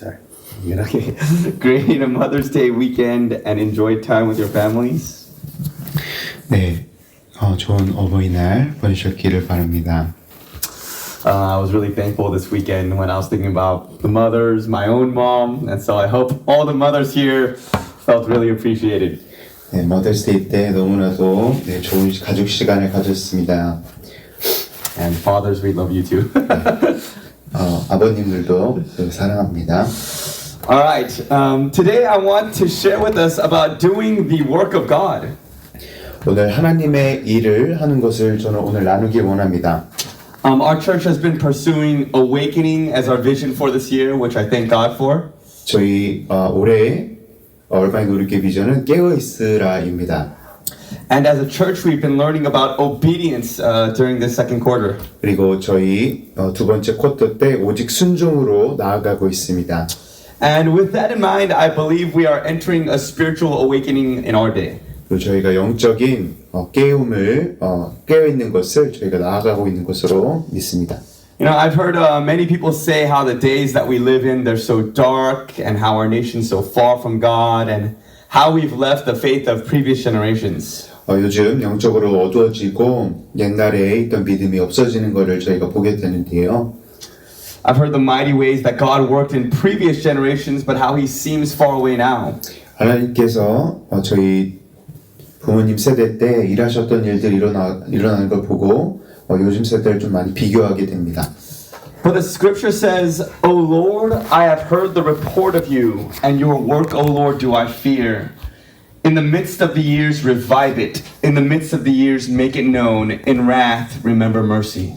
sorry. Okay. Great Mother's Day weekend and enjoy time with your families. 네, 좋은 어버이날 보내셨기를 바랍니다. I was really thankful this weekend when I was thinking about the mothers, my own mom, and so I hope all the mothers here felt really appreciated. 네, 머더스데이 때 너무나도 좋은 가족 시간을 가졌습니다. And fathers, we love you too. 아버님들도 사랑합니다. Alright, today I want to share with us about doing the work of God. 오늘 하나님의 일을 하는 것을 저는 오늘 나누길 원합니다. Our church has been pursuing awakening as our vision for this year, which I thank God for. 저희 올해 얼마의 노력의 비전은 깨어있으라입니다. And as a church, we've been learning about obedience during this second quarter. 그리고 저희 두 번째 쿼터 때 오직 순종으로 나아가고 있습니다. And with that in mind, I believe we are entering a spiritual awakening in our day. 그리고 저희가 영적인 깨움을 깨어있는 것을 저희가 나아가고 있는 것으로 믿습니다. You know, I've heard many people say how the days that we live in, they're so dark, and how our nation's so far from God, and how we've left the faith of previous generations. 요즘 영적으로 어두워지고 옛날에 있던 믿음이 없어지는 것을 저희가 보게 되는데요. I've heard the mighty ways that God worked in previous generations, but how He seems far away now. 하나님께서 저희 부모님 세대 때 일하셨던 일들이 일어나는 걸 보고 요즘 세대를 좀 많이 비교하게 됩니다. But the scripture says, O Lord, I have heard the report of you, and your work, O Lord, do I fear. In the midst of the years, revive it. In the midst of the years, make it known. In wrath, remember mercy.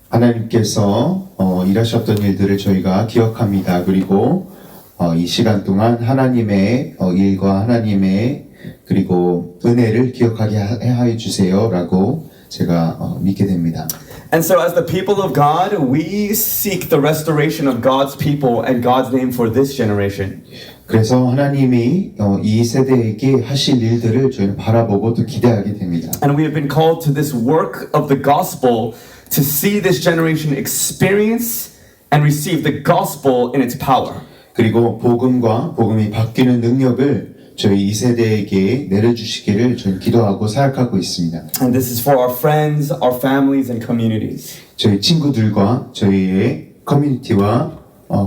하나님께서 일하셨던 일들을 저희가 기억합니다. 그리고 이 시간 동안 하나님의 일과 하나님의 그리고 은혜를 기억하게 하여 주세요라고 제가 믿게 됩니다. And so as the people of God, we seek the restoration of God's people and God's name for this generation. 그래서 하나님이 이 세대에게 하실 일들을 저희는 바라보고 또 기대하게 됩니다. And we have been called to this work of the gospel to see this generation experience and receive the gospel in its power. 그리고 복음이 바뀌는 능력을 저희 이 세대에게 내려주시기를 저희 기도하고 사역하고 있습니다. And this is for our friends, our families, and communities. 저희 친구들과 저희의 커뮤니티와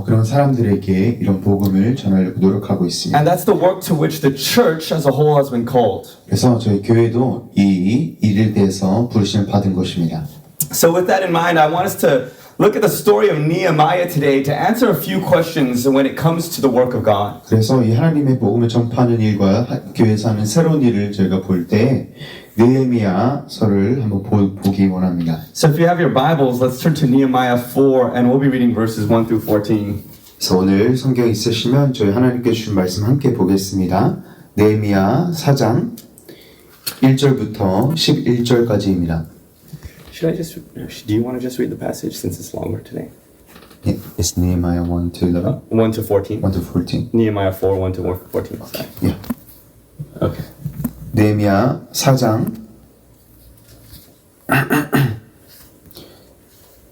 그런 사람들에게 이런 복음을 전하려고 노력하고 있습니다. And that's the work to which the church as a whole has been called. 그래서 저희 교회도 이 일에 대해서 부르심을 받은 것입니다. So with that in mind, I want us to look at the story of Nehemiah today to answer a few questions when it comes to the work of God. 그래서 이 하나님의 복음을 전파하는 일과 교회에서 하는 새로운 일을 저희가 볼 때 느헤미야서를 한번 보기 원합니다. So if you have your Bibles, let's turn to Nehemiah 4 and we'll be reading verses 1 through 14. 그래서 오늘 성경 있으시면 저희 하나님께 주신 말씀 함께 보겠습니다. 느헤미야 4장 1절부터 11절까지입니다. Do you want to just read the passage since it's longer today? It's Nehemiah 1 to 11? 1 to 14. 1 to 14. Nehemiah 4, 1 to 14. Sorry. Yeah. Okay. 느헤미야 4장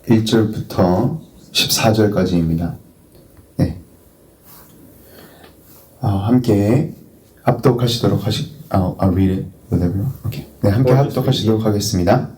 1절부터 14절까지입니다. 네. 함께 합독하시도록 I'll read it with everyone. Okay. 네, 함께 합독하시도록 하겠습니다.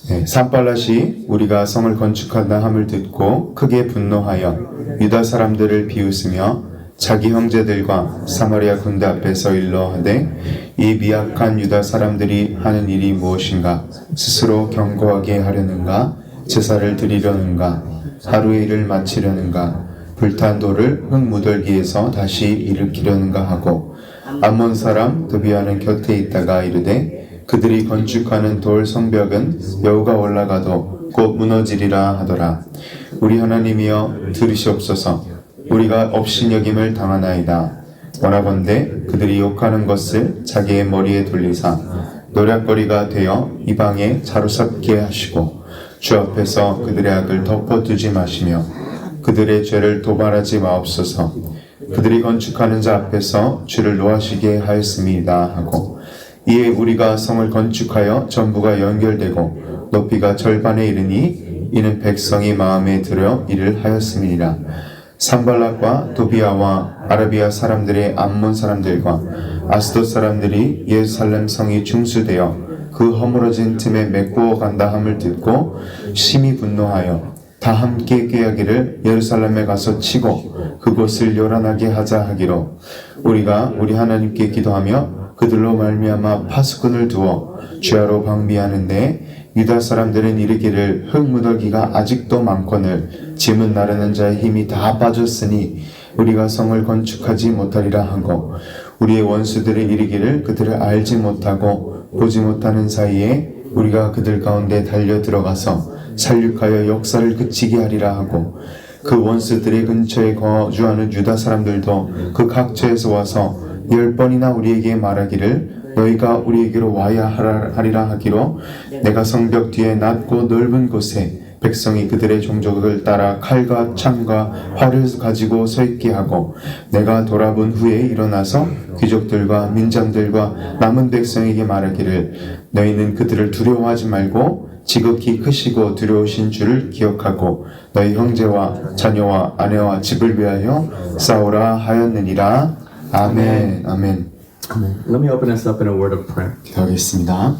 네, 산발랏이 우리가 성을 건축한다 함을 듣고 크게 분노하여 유다 사람들을 비웃으며 자기 형제들과 사마리아 군대 앞에서 일러 하되 이 미약한 유다 사람들이 하는 일이 무엇인가? 스스로 견고하게 하려는가? 제사를 드리려는가? 하루의 일을 마치려는가? 불탄 돌을 흙무더기에서 다시 일으키려는가 하고 암몬 사람 도비아는 곁에 있다가 이르되 그들이 건축하는 돌 성벽은 여우가 올라가도 곧 무너지리라 하더라. 우리 하나님이여 들으시옵소서. 우리가 업신여김을 당하나이다. 원하건대 그들이 욕하는 것을 자기의 머리에 돌리사 노략거리가 되어 이방에 사로잡게 하시고 주 앞에서 그들의 악을 덮어두지 마시며 그들의 죄를 도발하지 마옵소서. 그들이 건축하는 자 앞에서 주를 노하시게 하였습니다 하고 이에 우리가 성을 건축하여 전부가 연결되고 높이가 절반에 이르니 이는 백성이 마음에 들여 일을 하였음이니라. 산발락과 도비아와 아라비아 사람들의 암몬 사람들과 아스돗 사람들이 예루살렘 성이 중수되어 그 허물어진 틈에 메꾸어 간다 함을 듣고 심히 분노하여 다 함께 꾀하기를 예루살렘에 가서 치고 그곳을 요란하게 하자 하기로 우리가 우리 하나님께 기도하며 그들로 말미암아 파수꾼을 두어 주야로 방비하는데 유다 사람들은 이르기를 흙무더기가 아직도 많거늘 짐은 나르는 자의 힘이 다 빠졌으니 우리가 성을 건축하지 못하리라 하고 우리의 원수들이 이르기를 그들을 알지 못하고 보지 못하는 사이에 우리가 그들 가운데 달려 들어가서 살육하여 역사를 그치게 하리라 하고 그 원수들의 근처에 거주하는 유다 사람들도 그 각처에서 와서 10번이나 우리에게 말하기를 너희가 우리에게로 와야 하리라 하기로 내가 성벽 뒤에 낮고 넓은 곳에 백성이 그들의 종족을 따라 칼과 창과 활을 가지고 서 있게 하고 내가 돌아본 후에 일어나서 귀족들과 민장들과 남은 백성에게 말하기를 너희는 그들을 두려워하지 말고 지극히 크시고 두려우신 줄을 기억하고 너희 형제와 자녀와 아내와 집을 위하여 싸우라 하였느니라. 아멘. 아멘. Let me open us up in a word of prayer. 기도하겠습니다.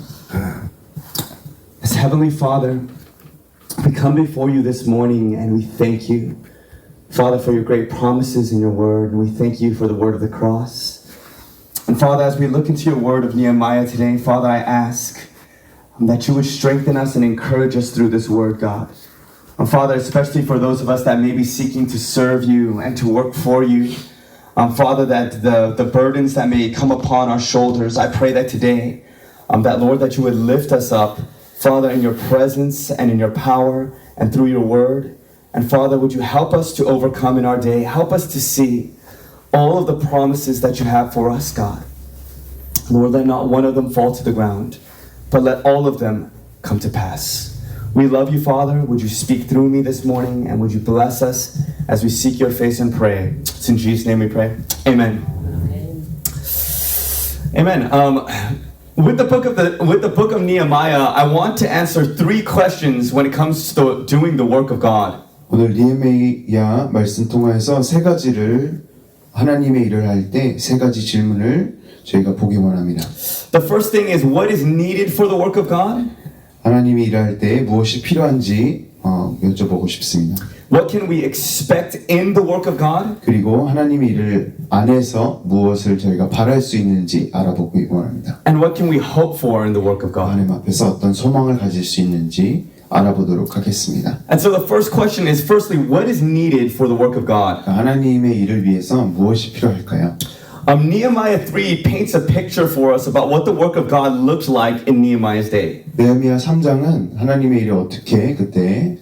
As Heavenly Father, we come before you this morning and we thank you, Father, for your great promises in your word. And we thank you for the word of the cross. And Father, as we look into your word of Nehemiah today, Father, I ask that you would strengthen us and encourage us through this word, God. And Father, especially for those of us that may be seeking to serve you and to work for you, Father, that the burdens that may come upon our shoulders, I pray that today, that Lord, that you would lift us up, Father, in your presence and in your power and through your word. And Father, would you help us to overcome in our day? Help us to see all of the promises that you have for us, God. Lord, let not one of them fall to the ground, but let all of them come to pass. We love you, Father. Would you speak through me this morning, and would you bless us as we seek your face and pray? It's in Jesus' name we pray. Amen. Amen. With the book of Nehemiah, I want to answer 3 questions when it comes to doing the work of God. 오늘 니에미야 말씀 통해서 3가지를 하나님의 일을 할 때 3가지 질문을 저희가 보기 원합니다. The first thing is, what is needed for the work of God? 하나님이 일할 때 무엇이 필요한지 여쭤보고 싶습니다. What can we expect in the work of God? 그리고 하나님의 일을 안에서 무엇을 저희가 바랄 수 있는지 알아보기 원합니다. And what can we hope for in the work of God? 하나님 앞에서 어떤 소망을 가질 수 있는지 알아보도록 하겠습니다. And so the first question is, firstly, what is needed for the work of God? 하나님의 일을 위해서 무엇이 필요할까요? Nehemiah 3 paints a picture for us about what the work of God looked like in Nehemiah's day. 느헤미야 3장은 하나님의 일이 어떻게 그때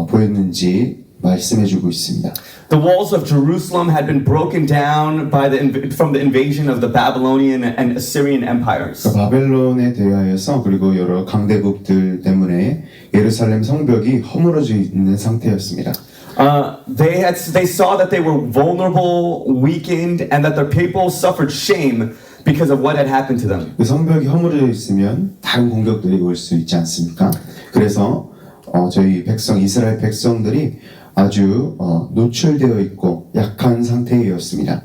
보였는지 말씀해주고 있습니다. The walls of Jerusalem had been broken down from the invasion of the Babylonian and Assyrian empires. 바벨론에 대하여서 그리고 여러 강대국들 때문에 예루살렘 성벽이 허물어져 있는 상태였습니다. They saw that they were vulnerable, weakened, and that their people suffered shame because of what had happened to them. 그 성벽이 허물어져 있으면 다른 공격들이 올 수 있지 않습니까? 그래서 저희 백성 이스라엘 백성들이 아주 노출되어 있고 약한 상태였습니다.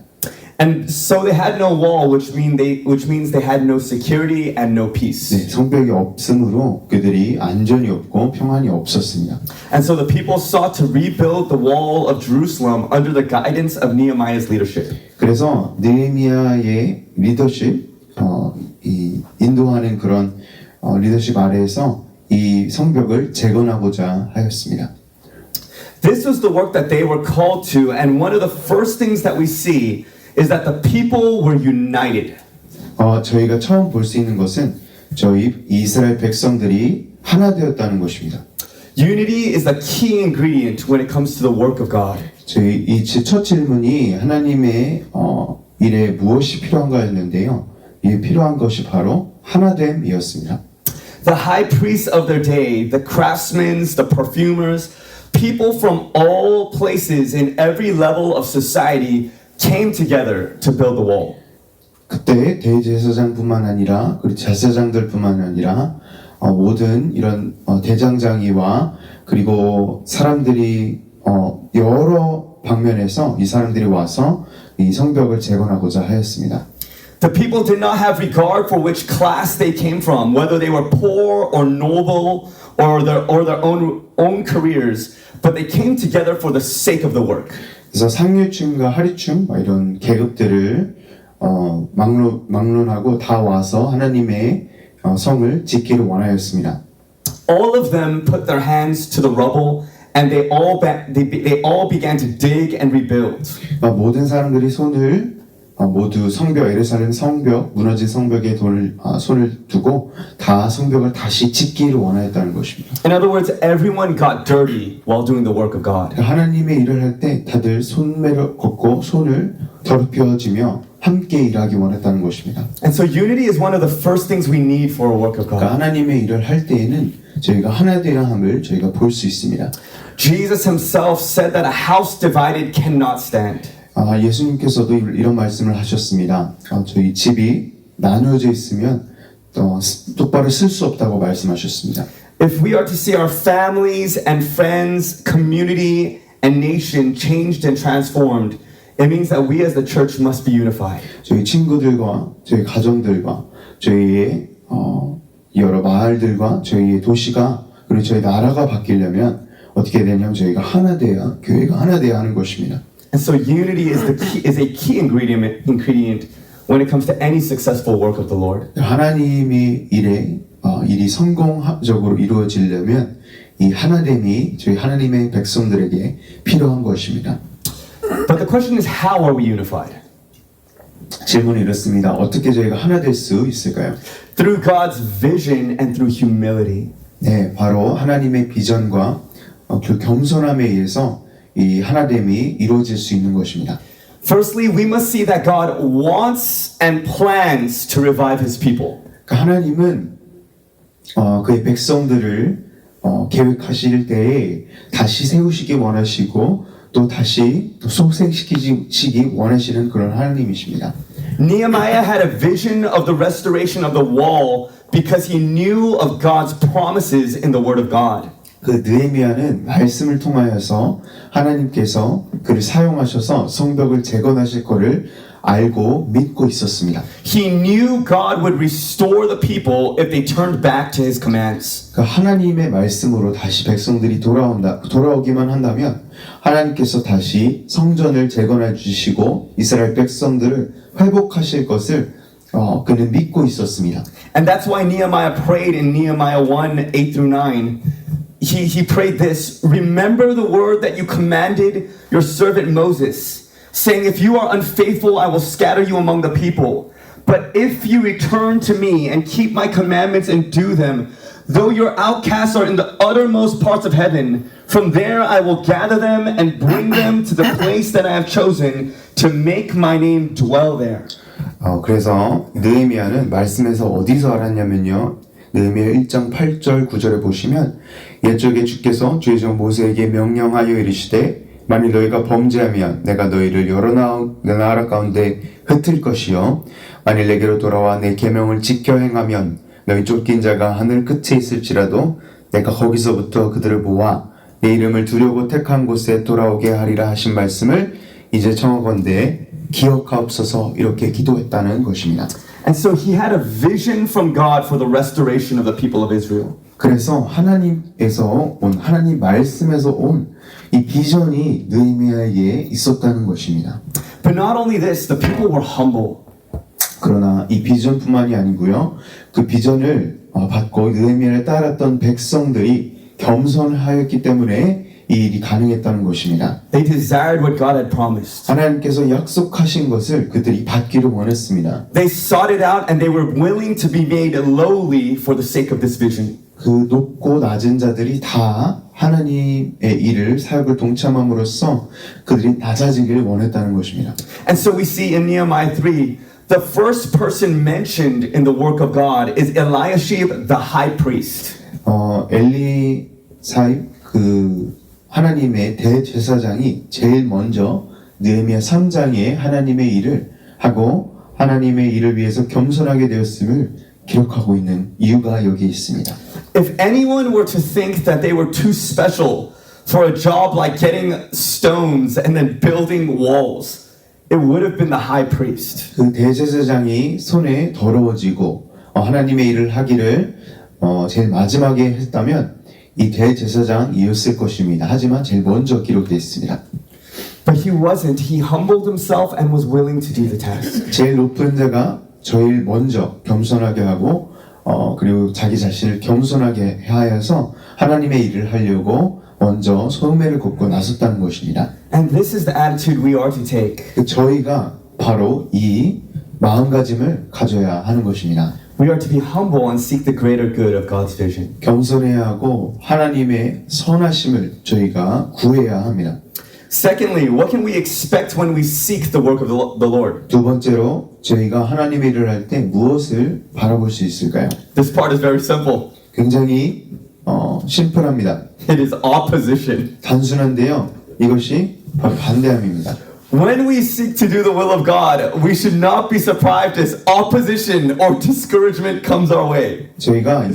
And so they had no wall, which means they had no security and no peace. 네, 성벽이 없으므로 그들이 안전이 없고 평안이 없었습니다. And so the people sought to rebuild the wall of Jerusalem under the guidance of Nehemiah's leadership. 그래서 느헤미야의 리더십, 이 인도하는 그런 리더십 아래에서 이 성벽을 재건하고자 하였습니다. This was the work that they were called to, and one of the first things that we see is that the people were united. 저희가 처음 볼 수 있는 것은 저희 이스라엘 백성들이 하나 되었다는 것입니다. Unity is the key ingredient when it comes to the work of God. 저희 이 첫 질문이 하나님의 일에 무엇이 필요한가였는데요. 이 필요한 것이 바로 하나됨이었습니다. The high priests of their day, the craftsmen, the perfumers, people from all places in every level of society came together to build the wall. 그때 대제사장뿐만 아니라 그리고 제사장들뿐만 아니라 모든 이런 대장장이와 그리고 사람들이 여러 방면에서 이 사람들이 와서 이 성벽을 재건하고자 하였습니다. The people did not have regard for which class they came from, whether they were poor or noble or their own careers, but they came together for the sake of the work. 그래서 상류층과 하류층 이런 계급들을 막론하고 다 와서 하나님의 성을 짓기를 원하였습니다. All of them put their hands to the rubble, and they all began to dig and rebuild. 모든 사람들이 손을 모두 성벽 예루살렘 성벽 무너진 성벽에 손을 두고 다 성벽을 다시 짓기를 원하였다는 것입니다. In other words, everyone got dirty while doing the work of God. 하나님의 일을 할 때 다들 손매를 걷고 손을 더럽혀지며 함께 일하기 원했다는 것입니다. And so unity is one of the first things we need for a work of God. 그러니까 하나님의 일을 할 때에는 저희가 하나 되어야 함을 저희가 볼 수 있습니다. Jesus himself said that a house divided cannot stand. 예수님께서도 이런 말씀을 하셨습니다. 저희 집이 나누어져 있으면 똑바로 쓸 수 없다고 말씀하셨습니다. If we are to see our families and friends, community and nation changed and transformed, it means that we as the church must be unified. 저희 친구들과 저희 가정들과 저희의 여러 마을들과 저희의 도시가 그리고 저희 나라가 바뀌려면 어떻게 되냐면 저희가 하나 돼야 교회가 하나 돼야 하는 것입니다. And so unity is a key ingredient when it comes to any successful work of the Lord. 하나님의 일이 성공적으로 이루어지려면 이 하나됨이 저희 하나님의 백성들에게 필요한 것입니다. But the question is, how are we unified? 질문이 이렇습니다. 어떻게 저희가 하나 될 수 있을까요? Through God's vision and through humility. 네, 바로 하나님의 비전과 그 겸손함에 의해서 이 하나됨이 이루어질 수 있는 것입니다. Firstly, we must see that God wants and plans to revive His people. 하나님은 그의 백성들을 계획하실 때에 다시 세우시기 원하시고 또 다시 소생시키기 원하시는 그런 하나님이십니다. Nehemiah had a vision of the restoration of the wall because he knew of God's promises in the Word of God. 그 느헤미야는 말씀을 통하여서 하나님께서 그를 사용하셔서 성벽을 재건하실 것을 알고 믿고 있었습니다. He knew God would restore the people if they turned back to His commands. 그 하나님의 말씀으로 다시 백성들이 돌아오기만 한다면 하나님께서 다시 성전을 재건해 주시고 이스라엘 백성들을 회복하실 것을 그는 믿고 있었습니다. And that's why Nehemiah prayed in Nehemiah 1, 8 through 9. He prayed this, remember the word that you commanded your servant Moses, saying, if you are unfaithful, I will scatter you among the people. But if you return to me and keep my commandments and do them, though your outcasts are in the uttermost parts of heaven, from there I will gather them and bring them to the place that I have chosen to make my name dwell there. 그래서 느헤미야는 말씀에서 어디서 알았냐면요. 느헤미야 1장 8절 9절에 보시면 옛적에 주께서 주의 종 모세에게 명령하여 이르시되 만일 너희가 범죄하면 내가 너희를 여러 나라 가운데 흩을 것이요 만일 내게로 돌아와 내 계명을 지켜 행하면 너희 쫓긴 자가 하늘 끝에 있을지라도 내가 거기서부터 그들을 모아 내 이름을 두려고 택한 곳에 돌아오게 하리라 하신 말씀을 이제 청하건대 기억하옵소서 이렇게 기도했다는 것입니다. And so he had a vision from God for the restoration of the people of Israel. 그래서 하나님에서 온 하나님 말씀에서 온 이 비전이 느헤미야에게 있었다는 것입니다. But not only this, the people were humble. 그러나 이 비전뿐만이 아니고요. 그 비전을 받고 느헤미야를 따랐던 백성들이 겸손하였기 때문에 이 일이 가능했다는 것입니다. They desired what God had promised. 하나님께서 약속하신 것을 그들이 받기를 원했습니다. They sought it out and they were willing to be made lowly for the sake of this vision. 그 높고 낮은 자들이 다 하나님의 일을 사역을 동참함으로써 그들이 낮아지기를 원했다는 것입니다. And so we see in Nehemiah 3, the first person mentioned in the work of God is Eliashib, the high priest. 엘리사입 그 하나님의 대제사장이 제일 먼저 느헤미야 3장에 하나님의 일을 하고 하나님의 일을 위해서 겸손하게 되었음을 기록하고 있는 이유가 여기 있습니다. If anyone were to think that they were too special for a job like getting stones and then building walls, it would have been the high priest. 그 대제사장이 손에 더러워지고 하나님의 일을 하기를 제일 마지막에 했다면 이 대제사장이었을 것입니다. 하지만 제일 먼저 기록되어 있습니다. But he wasn't. He humbled himself and was willing to do the task. 제일 높은 자가 제일 먼저 겸손하게 하고 그리고 자기 자신을 겸손하게 하여서 하나님의 일을 하려고 먼저 소매를 걷고 나섰다는 것입니다. And this is the attitude we are to take. 저희가 바로 이 마음가짐을 가져야 하는 것입니다. We are to be humble and seek the greater good of God's vision. 겸손해야 하고 하나님의 선하심을 저희가 구해야 합니다. Secondly, what can we expect when we seek the work of the Lord? 두 번째로 저희가 하나님의 일을 할 때 무엇을 바라볼 수 있을까요? This part is very simple. 굉장히 심플합니다. It is opposition. 단순한데요. 이것이 바로 반대함입니다. When we seek to do the will of God, we should not be surprised as opposition or discouragement comes our way. 저희가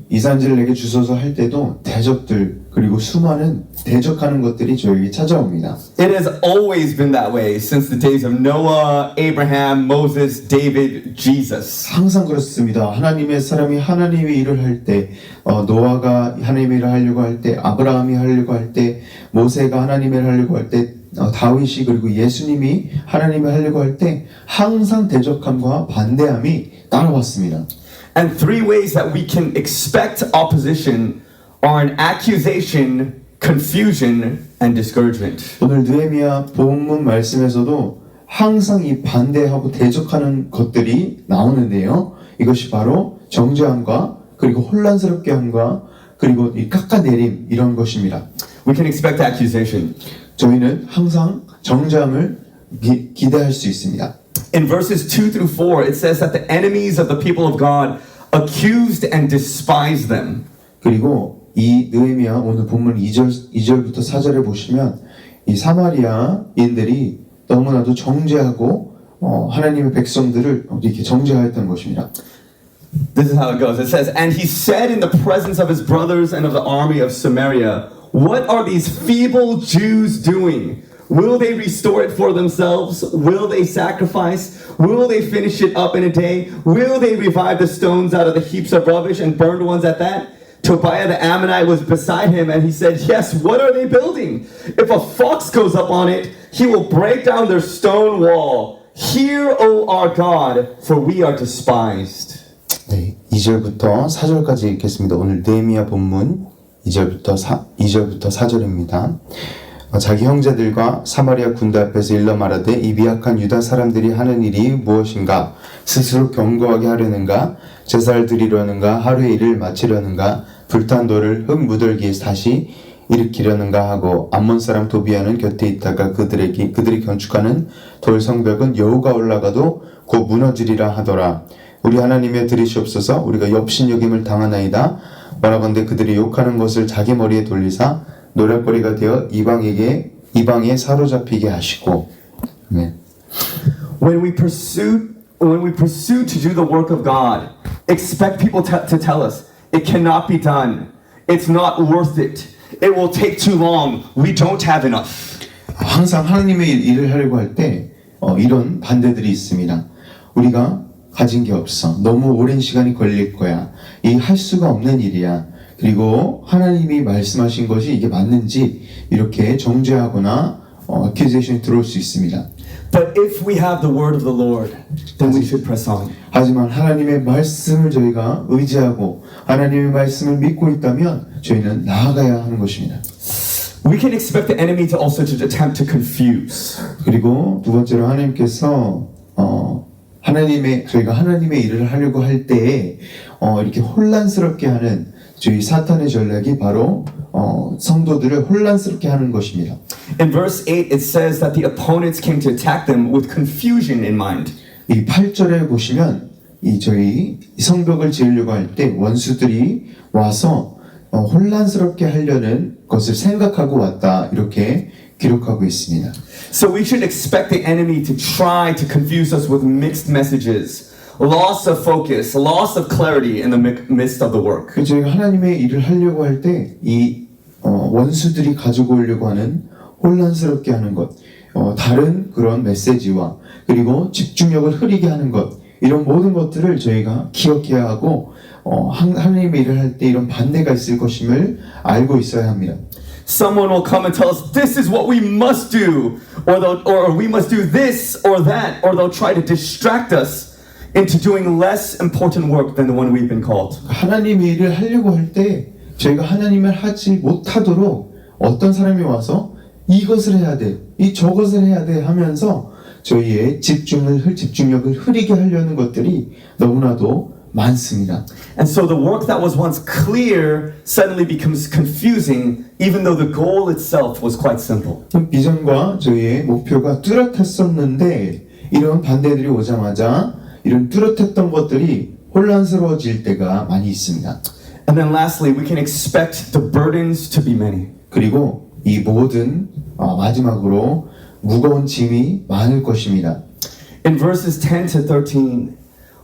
이산지를 내게 주소서 할 때도 대적들 그리고 수많은 대적하는 것들이 저에게 찾아옵니다. It has always been that way since the days of Noah, Abraham, Moses, David, Jesus. 항상 그렇습니다. 하나님의 사람이 하나님의 일을 할 때, 노아가 하나님의 일을 하려고 할 때, 아브라함이 하려고 할 때, 모세가 하나님의 일을 하려고 할 때, 다윗이 그리고 예수님이 하나님을 하려고 할 때 항상 대적함과 반대함이 따라왔습니다. And three ways that we can expect opposition are an accusation, confusion, and discouragement. 오늘 느헤미야 본문 말씀에서도 항상 이 반대하고 대적하는 것들이 나오는데요. 이것이 바로 정죄함과 그리고 혼란스럽게 함과 그리고 이 깎아내림 이런 것입니다. We can expect accusation. 저희는 항상 정죄함을 기대할 수 있습니다. In verses 2 through 4, it says that the enemies of the people of God accused and despised them. 그리고 이 느헤미야 오늘 본문 2절부터 4절에 보시면 이 사마리아인들이 너무나도 정죄하고 하나님의 백성들을 이렇게 정죄하였던 것입니다. This is how it goes. It says, and he said in the presence of his brothers and of the army of Samaria, what are these feeble Jews doing? Will they restore it for themselves? Will they sacrifice? Will they finish it up in a day? Will they revive the stones out of the heaps of rubbish and burned ones at that? Tobiah the Ammonite was beside him and he said, yes, what are they building? If a fox goes up on it, he will break down their stone wall. Hear, O our God, for we are despised. 네, 2절부터 4절까지 읽겠습니다. 오늘 느헤미야 본문 2절부터 4절입니다. 자기 형제들과 사마리아 군대 앞에서 일러 말하되 이 미약한 유다 사람들이 하는 일이 무엇인가? 스스로 견고하게 하려는가? 제사를 드리려는가? 하루의 일을 마치려는가? 불탄 돌을 흙 묻을기에 다시 일으키려는가 하고 암몬 사람 도비아는 곁에 있다가 그들이 건축하는 돌 성벽은 여호가 올라가도 곧 무너지리라 하더라. 우리 하나님여 들으시옵소서. 우리가 역신여김을 당하나이다. 말하건대 그들이 욕하는 것을 자기 머리에 돌리사 노략거리가 되어 이방에 사로잡히게 하시고. 네. When we pursue to do the work of God, expect people to tell us it cannot be done. It's not worth it. It will take too long. We don't have enough. 항상 하나님의 일을 하려고 할 때 이런 반대들이 있습니다. 우리가 가진 게 없어. 너무 오랜 시간이 걸릴 거야. 이 할 수가 없는 일이야. 그리고 하나님이 말씀하신 것이 이게 맞는지 이렇게 정죄하거나 accusation이 들어올 수 있습니다. But if we have the word of the Lord, then we should press on. 하지만 하나님의 말씀을 저희가 의지하고 하나님의 말씀을 믿고 있다면 저희는 나아가야 하는 것입니다. We can expect the enemy to also attempt to confuse. 그리고 두 번째로 하나님께서 저희가 하나님의 일을 하려고 할 때에 이렇게 혼란스럽게 하는 저희 사탄의 전략이 바로 성도들을 혼란스럽게 하는 것입니다. In verse 8 it says that the opponents came to attack them with confusion in mind. 이 8절에 보시면 저희 성벽을 지으려고 할 때 원수들이 와서 혼란스럽게 하려는 것을 생각하고 왔다 이렇게 기록하고 있습니다. So we should expect the enemy to try to confuse us with mixed messages, loss of focus, loss of clarity in the midst of the work. 저희가 하나님의 일을 하려고 할 때 이 원수들이 가지고 오려고 하는 혼란스럽게 하는 것, 다른 그런 메시지와 그리고 집중력을 흐리게 하는 것, 이런 모든 것들을 저희가 기억해야 하고 하나님의 일을 할 때 이런 반대가 있을 것임을 알고 있어야 합니다. Someone will come and tell us, this is what we must do, or we must do this or that, or they'll try to distract us into doing less important work than the one we've been called. 하나님의 일을 하려고 할 때 저희가 하나님을 하지 못하도록 어떤 사람이 와서 이것을 해야 돼, 저것을 해야 돼 하면서 저희의 집중력을 흐리게 하려는 것들이 너무나도 많습니다. And so the work that was once clear suddenly becomes confusing, even though the goal itself was quite simple. 비전과 저희의 목표가 뚜렷했었는데 이런 반대들이 오자마자 이런 뚜렷했던 것들이 혼란스러워질 때가 많이 있습니다. And then lastly, we can expect the burdens to be many. 그리고 이 모든 마지막으로 무거운 짐이 많을 것입니다. In verses 10 to 13,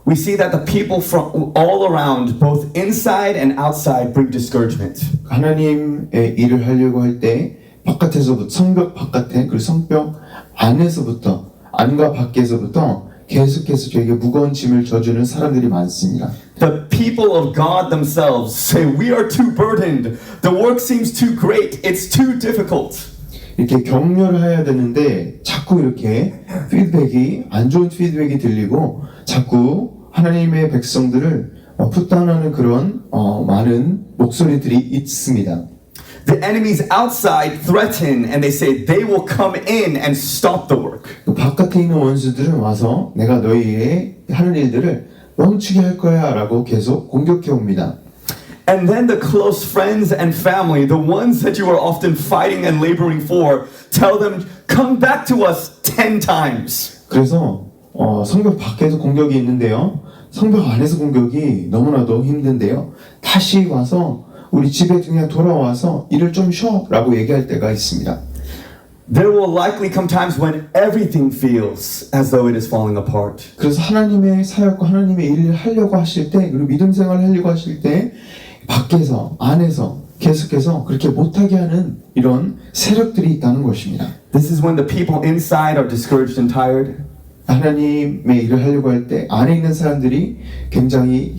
we see that the people from all around, both inside and outside, bring discouragement. 하나님의 일을 하려고 할 때 바깥에서부터 성벽 바깥에 그리고 성벽 안에서부터 안과 밖에서부터 계속해서 저에게 무거운 짐을 져주는 사람들이 많습니다. The people of God themselves say, we are too burdened. The work seems too great. It's too difficult. 이렇게 격려를 해야 되는데 자꾸 이렇게 안 좋은 피드백이 들리고 자꾸 하나님의 백성들을 풋다운하는 그런 많은 목소리들이 있습니다. The enemies outside threaten and they say they will come in and stop the work. 바깥에 있는 원수들은 와서 내가 너희의 하는 일들을 멈추게 할 거야 라고 계속 공격해 옵니다. And then the close friends and family, the ones that you are often fighting and laboring for, tell them, come back to us 10 times. 그래서 성벽 밖에서 공격이 있는데요. 성벽 안에서 공격이 너무나도 힘든데요. 다시 와서 우리 집에 그냥 돌아와서 일을 좀 쉬어 라고 얘기할 때가 있습니다. There will likely come times when everything feels as though it is falling apart. 그래서 하나님의 사역과 하나님의 일을 하려고 하실 때 그리고 믿음 생활을 하려고 하실 때 밖에서 안에서 계속해서 그렇게 못하게 하는 이런 세력들이 있다는 것입니다. This is when the people inside are discouraged and tired. 하나님의 일을 하려고 할 때 안에 있는 사람들이 굉장히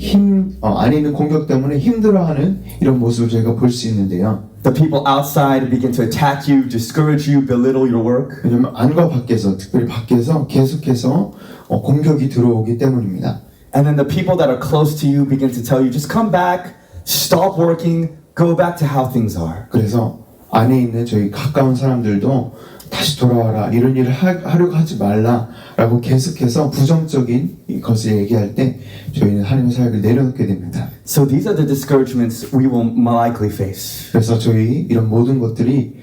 안에 있는 공격 때문에 힘들어하는 이런 모습을 저희가 볼 수 있는데요. The people outside begin to attack you, discourage you, belittle your work. 왜냐하면 안과 밖에서 특별히 밖에서 계속해서 공격이 들어오기 때문입니다. And then the people that are close to you begin to tell you, just come back, stop working, go back to how things are. 그래서 안에 있는 저희 가까운 사람들도 다시 돌아와라, 이런 일을 하려고 하지 말라라고 계속해서 부정적인 것을 얘기할 때 저희는 하나님의 사역을 내려놓게 됩니다. So these are the discouragements we will likely face. 그래서 저희 이런 모든 것들이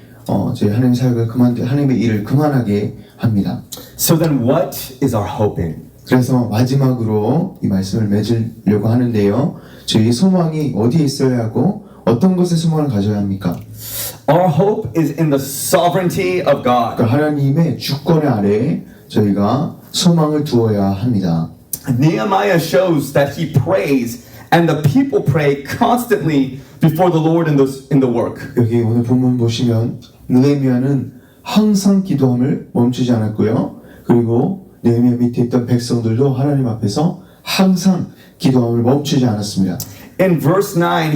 저희 하나님의 사역을 하나님의 일을 그만하게 합니다. So then what is our hope in? 그래서 마지막으로 이 말씀을 맺으려고 하는데요. 저희 소망이 어디에 있어야 하고 어떤 것에 소망을 가져야 합니까? Our hope is in the sovereignty of God. 그러니까 하나님의 주권 아래에 저희가 소망을 두어야 합니다. Nehemiah shows that he prays and the people pray constantly before the Lord in the work. 여기 오늘 본문 보시면 느헤미야는 항상 기도함을 멈추지 않았고요. 그리고 느헤미야 밑에 있던 백성들도 하나님 앞에서 항상 기도함을 멈추지 않았습니다. In verse 9,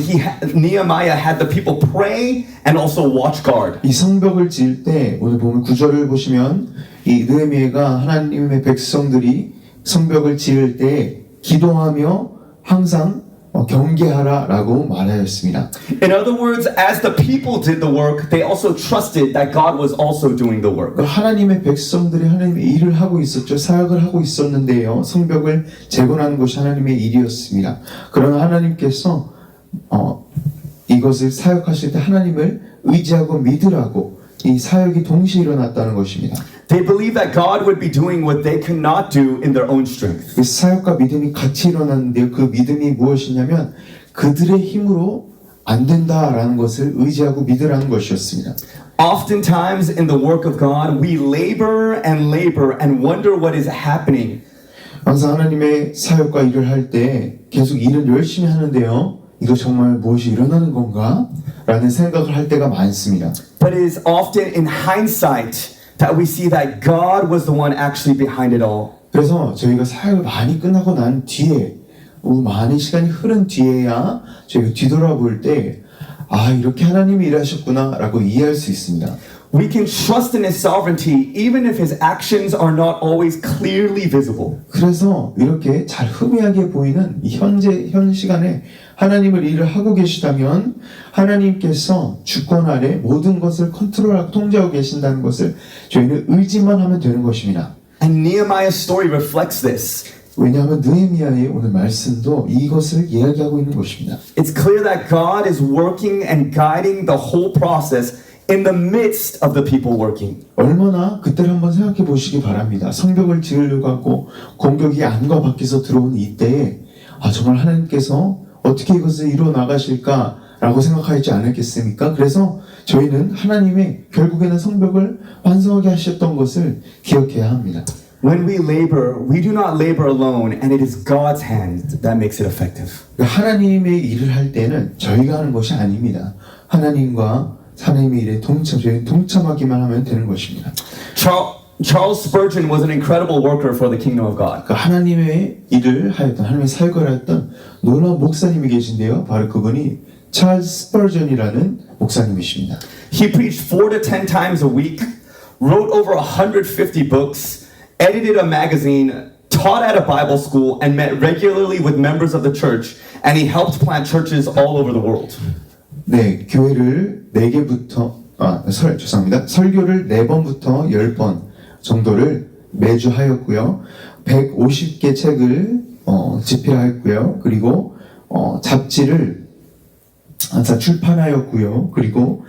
Nehemiah had the people pray and also watch guard. 이 성벽을 지을 때 오늘 보면 9절을 보시면 이 느헤미야가 하나님의 백성들이 성벽을 지을 때 기도하며 항상 경계하라라고 말하였습니다. In other words, as the people did the work, they also trusted that God was also doing the work. 하나님의 백성들이 하나님의 일을 하고 있었죠. 사역을 하고 있었는데요. 성벽을 재건하는 것이 하나님의 일이었습니다. 그러나 하나님께서 이것을 사역하실 때 하나님을 의지하고 믿으라고 이 사역이 동시에 일어났다는 것입니다. They believed that God would be doing what they could not do in their own strength. 그 사역과 믿음이 같이 일어났는데요. 그 믿음이 무엇이냐면 그들의 힘으로 안 된다라는 것을 의지하고 믿으라는 것이었습니다. Oftentimes in the work of God, we labor and wonder what is happening. 항상 하나님의 사역과 일을 할 때 계속 일은 열심히 하는데요. 이거 정말 무엇이 일어나는 건가? 라는 생각을 할 때가 많습니다. But it is often in hindsight that we see that God was the one actually behind it all. 그래서 저희가 사역을 많이 끝나고 난 뒤에 많은 시간이 흐른 뒤에야 저희가 뒤돌아볼 때 이렇게 하나님이 일하셨구나 라고 이해할 수 있습니다. We can trust in His sovereignty even if His actions are not always clearly visible. 그래서 이렇게 잘 흐미하게 보이는 이 현 시간에 하나님을 일을 하고 계시다면 하나님께서 주권 아래 모든 것을 컨트롤하고 통제하고 계신다는 것을 저희는 의지만 하면 되는 것입니다. And Nehemiah's story reflects this. 왜냐하면 느헤미야의 오늘 말씀도 이것을 이야기하고 있는 것입니다. It's clear that God is working and guiding the whole process in the midst of the people working. 얼마나 그때를 한번 생각해 보시기 바랍니다. 성벽을 지으려고 하고 공격이 안과 밖에서 들어온 이때에 정말 하나님께서 어떻게 이것을 이루어 나가실까라고 생각하지 않았겠습니까? 그래서 저희는 하나님의 결국에는 성벽을 완성하게 하셨던 것을 기억해야 합니다. When we labor, we do not labor alone, and it is God's hand that makes it effective. 하나님의 일을 할 때는 저희가 하는 것이 아닙니다. 하나님과 하나님의 일에 동참하기만 하면 되는 것입니다. Charles Spurgeon was an incredible worker for the kingdom of God. 하나님의 일을 하였던 하나님의 사역을 하였던 놀라운 목사님이 계신데요. 바로 그분이 찰스 스퍼전이라는 목사님이십니다. He preached 4 to 10 times a week, wrote over 150 books, edited a magazine, taught at a Bible school, and met regularly with members of the church, and he helped plant churches all over the world. 네, 교회를 4개부터 죄송합니다. 설교를 4번부터 10번 정도를 매주 하였고요. 150개 책을 집필하였고요. 그리고 잡지를 출판하였고요. 그리고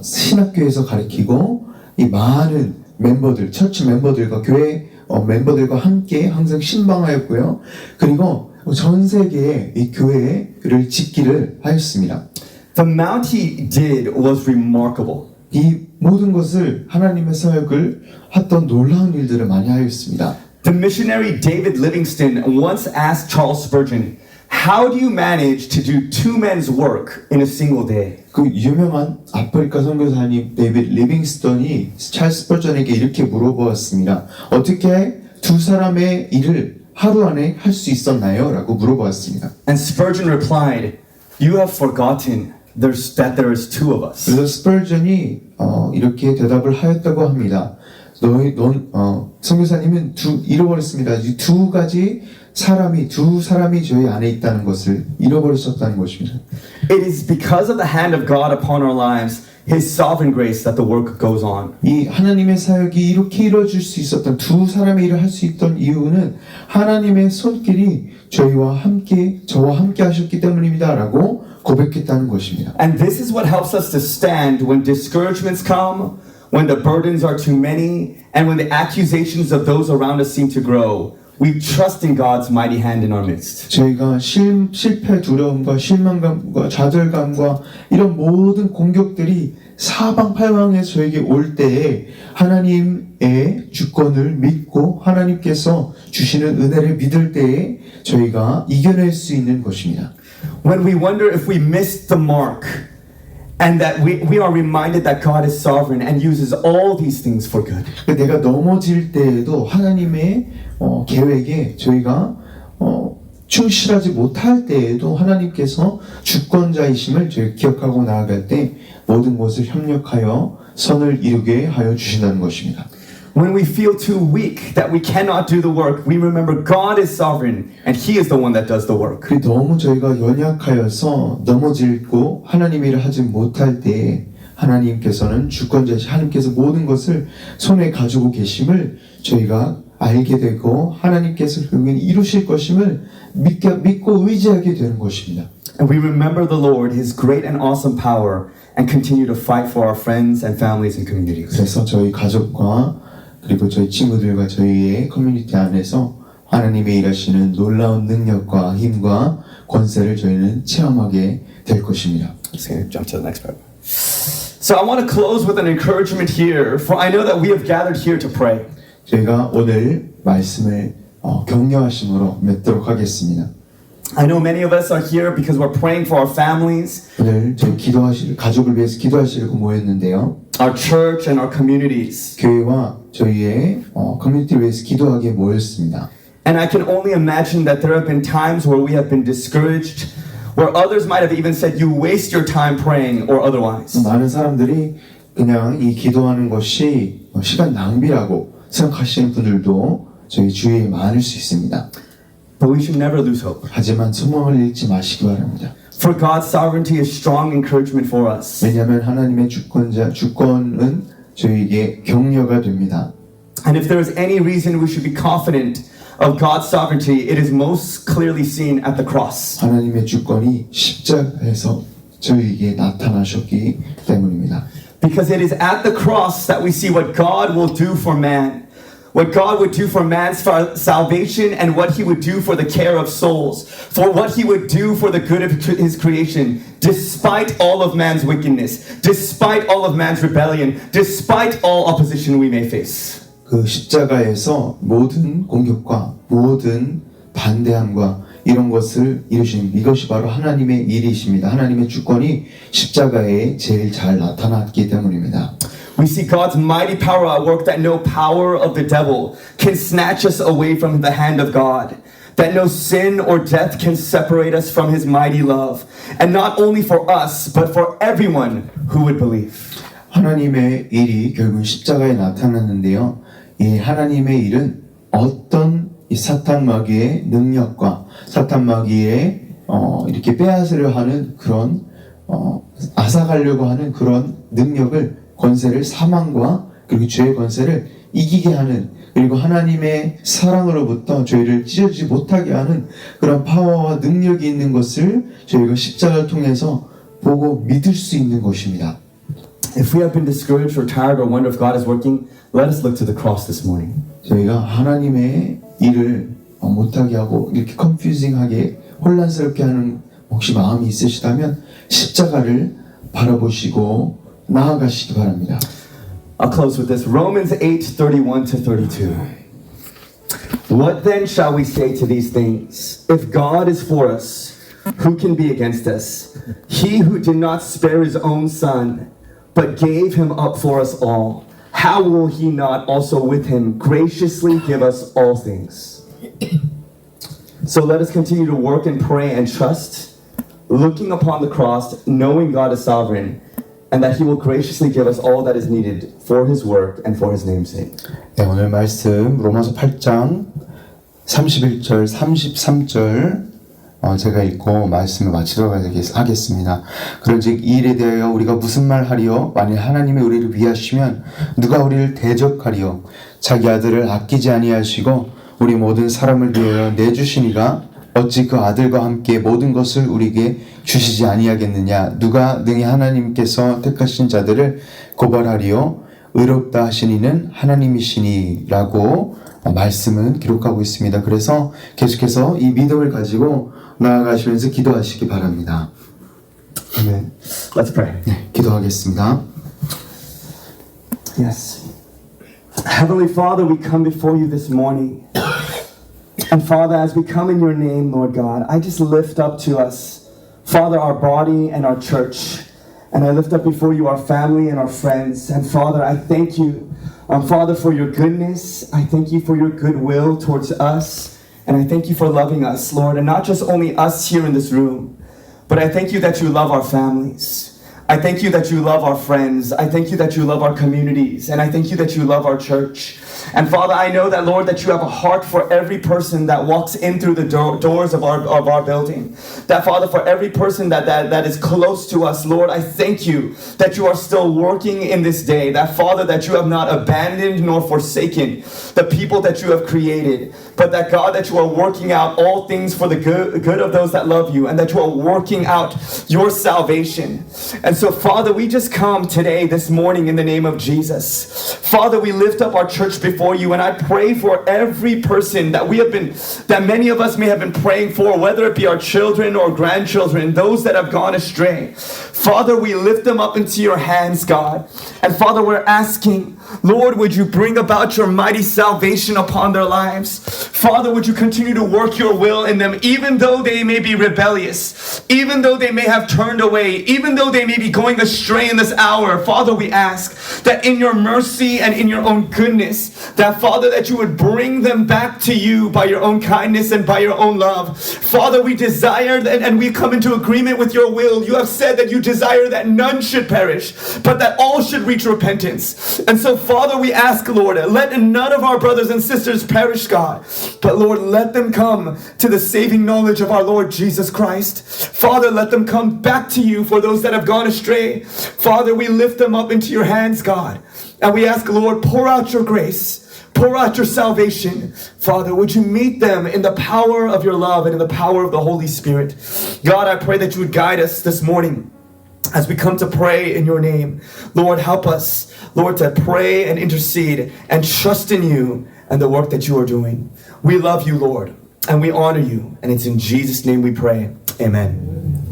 신학교에서 가르치고 이 많은 멤버들, 처치 멤버들과 교회 멤버들과 함께 항상 신방하였고요. 그리고 전 세계에 이 교회를 짓기를 하였습니다. The amount he did was remarkable. 이 모든 것을 하나님의 사역을 했던 놀라운 일들을 많이 하였습니다. The missionary David Livingstone once asked Charles Spurgeon, "How do you manage to do 2 men's work in a single day?" 그 유명한 아프리카 선교사님 데이비드 리빙스턴이 찰스 스퍼전에게 이렇게 물어보았습니다. 어떻게 2 사람의 일을 하루 안에 할 수 있었나요? 라고 물어보았습니다. And Spurgeon replied, "You have forgotten that there is 2 of us." 그래서 스퍼전이 이렇게 대답을 하였다고 합니다. 선교사님은 잃어버렸습니다. 이 2 사람이 저희 안에 있다는 것을 잃어버리셨다는 것입니다. It is because of the hand of God upon our lives, His sovereign grace, that the work goes on. 이 하나님의 사역이 이렇게 이루어질 수 있었던 2 사람의 일을 할 수 있던 이유는 하나님의 손길이 저와 함께 하셨기 때문입니다라고 고백했다는 것입니다. And this is what helps us to stand when discouragements come, when the burdens are too many, and when the accusations of those around us seem to grow. We trust in God's mighty hand in our midst. 저희가 실패 두려움과 실망감과 좌절감과 이런 모든 공격들이 사방팔방에 저에게 올 때에 하나님의 주권을 믿고 하나님께서 주시는 은혜를 믿을 때에 저희가 이겨낼 수 있는 것입니다. When we wonder if we missed the mark, and that we are reminded that God is sovereign and uses all these things for good. 내가 넘어질 때에도 하나님의 계획에 저희가 충실하지 못할 때에도 하나님께서 주권자이심을 저희 기억하고 나아갈 때 모든 것을 협력하여 선을 이루게 하여 주신다는 것입니다. When we feel too weak that we cannot do the work, we remember God is sovereign and He is the one that does the work. 너무 저희가 연약하여서 넘어질고 하나님 일을 하지 못할 때 하나님께서는 주권자이신 하나님께서 모든 것을 손에 가지고 계심을 저희가 알게 되고 하나님께서 결국엔 이루실 것임을 믿고 의지하게 되는 것입니다. And we remember the Lord, His great and awesome power, and continue to fight for our friends and families and communities. 그래서 저희 가족과 그리고 저희 친구들과 저희의 커뮤니티 안에서 하나님의 일하시는 놀라운 능력과 힘과 권세를 저희는 체험하게 될 것입니다. Let's jump to the next paragraph. So I want to close with an encouragement here, for I know that we have gathered here to pray. 저희가 오늘 말씀을 격려하심으로 맺도록 하겠습니다. I know many of us are here because we're praying for our families, 오늘 저희 가족을 위해서 기도하시려고 모였는데요. our church, and our communities. 교회와 저희의 커뮤니티를 위해서 기도하기에 모였습니다. And I can only imagine that there have been times where we have been discouraged, where others might have even said, you waste your time praying or otherwise. 많은 사람들이 그냥 이 기도하는 것이 시간 낭비라고 생각하시는 분들도 저희 주위에 많을 수 있습니다. But we should never lose hope. 하지만 소망을 잃지 마시기 바랍니다. For God's sovereignty is strong encouragement for us. 왜냐하면 하나님의 주권은 저희에게 격려가 됩니다. And if there is any reason we should be confident of God's sovereignty, it is most clearly seen at the cross. 하나님의 주권이 십자가에서 저희에게 나타나셨기 때문입니다. Because it is at the cross that we see what God will do for man. What God would do for man's salvation and what He would do for the care of souls. For what He would do for the good of His creation. Despite all of man's wickedness. Despite all of man's rebellion. Despite all opposition we may face. 그 십자가에서 모든 공격과 모든 반대함과 이런 것을 이루신 이것이 바로 하나님의 일이십니다. 하나님의 주권이 십자가에 제일 잘 나타났기 때문입니다. We see God's mighty power at work that no power of the devil can snatch us away from the hand of God. That no sin or death can separate us from His mighty love. And not only for us, but for everyone who would believe. 하나님의 일이 결국 십자가에 나타났는데요. 이 하나님의 일은 어떤 이 사탄 마귀의 능력과 사탄 마귀의 이렇게 빼앗으려 하는 그런 앗아가려고 하는 그런 능력을 권세를 사망과 그리고 죄의 권세를 이기게 하는 그리고 하나님의 사랑으로부터 저희를 찢어지지 못하게 하는 그런 파워와 능력이 있는 것을 저희가 십자가를 통해서 보고 믿을 수 있는 것입니다. If we have been discouraged or tired or wonder if God is working, let us look to the cross this morning. 저희가 하나님의 일을 못하게 하고 이렇게 컨퓨징하게 혼란스럽게 하는 혹시 마음이 있으시다면 십자가를 바라보시고 나아가시기 바랍니다. I'll close with this. Romans 8:31-32. What then shall we say to these things? If God is for us, who can be against us? He who did not spare His own Son, but gave Him up for us all, how will He not also with Him graciously give us all things? So let us continue to work and pray and trust, looking upon the cross, knowing God is sovereign, and that He will graciously give us all that is needed for His work and for His name's sake. 네, 오늘 말씀 로마서 8장 31절, 33절 제가 읽고 말씀을 마치도록 하겠습니다. 그런즉 이 일에 대하여 우리가 무슨 말하리요? 만일 하나님이 우리를 위하시면 누가 우리를 대적하리요? 자기 아들을 아끼지 아니하시고 우리 모든 사람을 위하여 내주시니가 어찌 그 아들과 함께 모든 것을 우리에게 주시지 아니하겠느냐? 누가 능히 하나님께서 택하신 자들을 고발하리요? 의롭다 하신 이는 하나님이시니 라고 말씀은 기록하고 있습니다. 그래서 계속해서 이 믿음을 가지고 나아가시면서 기도하시기 바랍니다. Amen. Let's pray. 네, 기도하겠습니다. Yes. Heavenly Father, we come before you this morning. And Father, as we come in your name, Lord God, I just lift up to us, Father, our body and our church. And I lift up before you our family and our friends. And Father, I thank you, Father, for your goodness. I thank you for your goodwill towards us. And I thank you for loving us, Lord. And not just only us here in this room, but I thank you that you love our families. I thank you that you love our friends. I thank you that you love our communities. And I thank you that you love our church. And Father, I know that, Lord, that you have a heart for every person that walks in through the doors of our building. That, Father, for every person that is close to us, Lord, I thank you that you are still working in this day. That, Father, that you have not abandoned nor forsaken the people that you have created. But that, God, that you are working out all things for the good of those that love you. And that you are working out your salvation. And so, Father, we just come today, this morning, in the name of Jesus. Father, we lift up our church before you, and I pray for every person that many of us may have been praying for, whether it be our children or grandchildren, those that have gone astray. Father, we lift them up into your hands, God. And Father, we're asking, Lord, would you bring about your mighty salvation upon their lives? Father, would you continue to work your will in them, even though they may be rebellious, even though they may have turned away, even though they may be going astray in this hour. Father, we ask that in your mercy and in your own goodness, that Father, that you would bring them back to you by your own kindness and by your own love. Father, we desire and we come into agreement with your will. You have said that you desire that none should perish, but that all should reach repentance. And so, Father, we ask, Lord, let none of our brothers and sisters perish, God, but Lord, let them come to the saving knowledge of our Lord Jesus Christ. Father, let them come back to you for those that have gone astray. Father, we lift them up into your hands, God, and we ask, Lord, pour out your grace, pour out your salvation. Father, would you meet them in the power of your love and in the power of the Holy Spirit. God, I pray that you would guide us this morning as we come to pray in your name. Lord, help us, Lord, to pray and intercede and trust in you and the work that you are doing. We love you, Lord, and we honor you. And it's in Jesus' name we pray. Amen.